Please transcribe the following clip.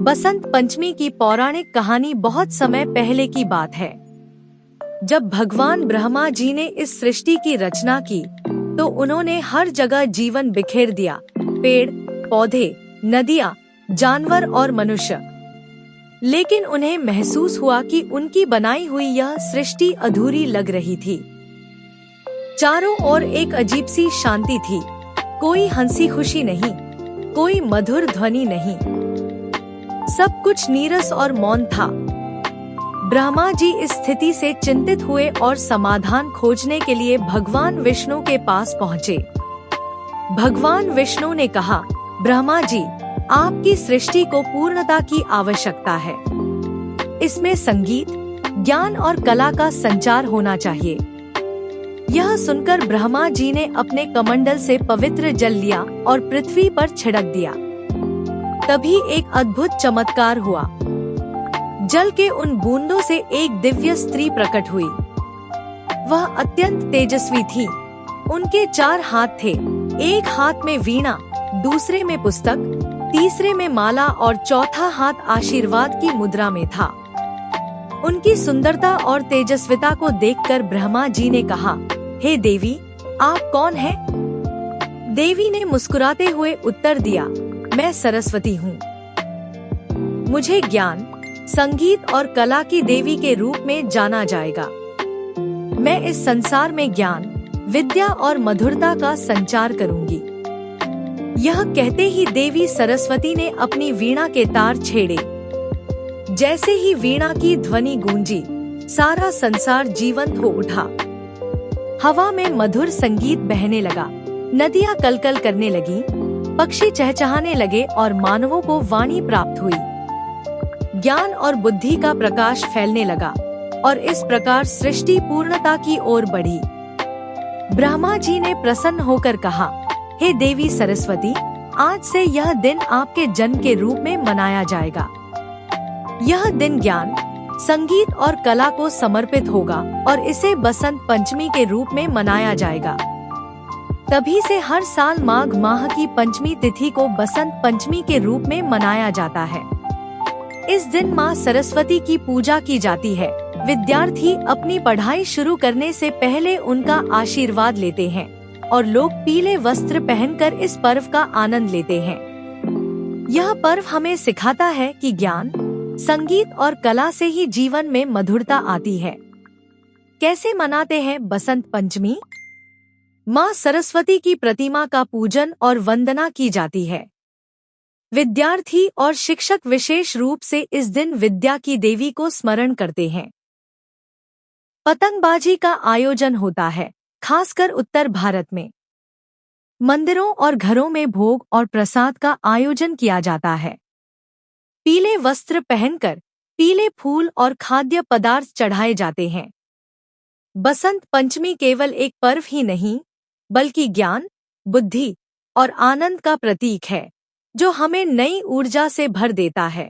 बसंत पंचमी की पौराणिक कहानी बहुत समय पहले की बात है। जब भगवान ब्रह्मा जी ने इस सृष्टि की रचना की तो उन्होंने हर जगह जीवन बिखेर दिया, पेड़, पौधे, नदियाँ, जानवर और मनुष्य। लेकिन उन्हें महसूस हुआ कि उनकी बनाई हुई यह सृष्टि अधूरी लग रही थी। चारों ओर एक अजीब सी शांति थी, कोई हंसी खुशी नहीं, कोई मधुर ध्वनि नहीं, सब कुछ नीरस और मौन था। ब्रह्मा जी इस स्थिति से चिंतित हुए और समाधान खोजने के लिए भगवान विष्णु के पास पहुँचे। भगवान विष्णु ने कहा, ब्रह्मा जी, आपकी सृष्टि को पूर्णता की आवश्यकता है। इसमें संगीत, ज्ञान और कला का संचार होना चाहिए। यह सुनकर ब्रह्मा जी ने अपने कमंडल से पवित्र जल लिया और पृथ्वी पर छिड़क दिया। तभी एक अद्भुत चमत्कार हुआ। जल के उन बूंदों से एक दिव्य स्त्री प्रकट हुई। वह अत्यंत तेजस्वी थी। उनके 4 हाथ थे, एक हाथ में वीणा, दूसरे में पुस्तक, तीसरे में माला और चौथा हाथ आशीर्वाद की मुद्रा में था। उनकी सुंदरता और तेजस्विता को देखकर ब्रह्मा जी ने कहा, हे देवी, आप कौन हैं? देवी ने मुस्कुराते हुए उत्तर दिया, मैं सरस्वती हूँ। मुझे ज्ञान, संगीत और कला की देवी के रूप में जाना जाएगा। मैं इस संसार में ज्ञान, विद्या और मधुरता का संचार करूंगी। यह कहते ही देवी सरस्वती ने अपनी वीणा के तार छेड़े। जैसे ही वीणा की ध्वनि गूंजी, सारा संसार जीवंत हो उठा। हवा में मधुर संगीत बहने लगा, नदियाँ कलकल करने लगी, पक्षी चहचहाने लगे और मानवों को वाणी प्राप्त हुई। ज्ञान और बुद्धि का प्रकाश फैलने लगा और इस प्रकार सृष्टि पूर्णता की ओर बढ़ी। ब्रह्मा जी ने प्रसन्न होकर कहा, हे देवी सरस्वती, आज से यह दिन आपके जन्म के रूप में मनाया जाएगा। यह दिन ज्ञान, संगीत और कला को समर्पित होगा और इसे बसंत पंचमी के रूप में मनाया जाएगा। तभी से हर साल माघ माह की पंचमी तिथि को बसंत पंचमी के रूप में मनाया जाता है। इस दिन माँ सरस्वती की पूजा की जाती है। विद्यार्थी अपनी पढ़ाई शुरू करने से पहले उनका आशीर्वाद लेते हैं और लोग पीले वस्त्र पहनकर इस पर्व का आनंद लेते हैं। यह पर्व हमें सिखाता है कि ज्ञान, संगीत और कला से ही जीवन में मधुरता आती है। कैसे मनाते हैं बसंत पंचमी? माँ सरस्वती की प्रतिमा का पूजन और वंदना की जाती है। विद्यार्थी और शिक्षक विशेष रूप से इस दिन विद्या की देवी को स्मरण करते हैं। पतंगबाजी का आयोजन होता है, खासकर उत्तर भारत में। मंदिरों और घरों में भोग और प्रसाद का आयोजन किया जाता है। पीले वस्त्र पहनकर पीले फूल और खाद्य पदार्थ चढ़ाए जाते हैं। बसंत पंचमी केवल एक पर्व ही नहीं, बल्कि ज्ञान, बुद्धि और आनंद का प्रतीक है, जो हमें नई ऊर्जा से भर देता है।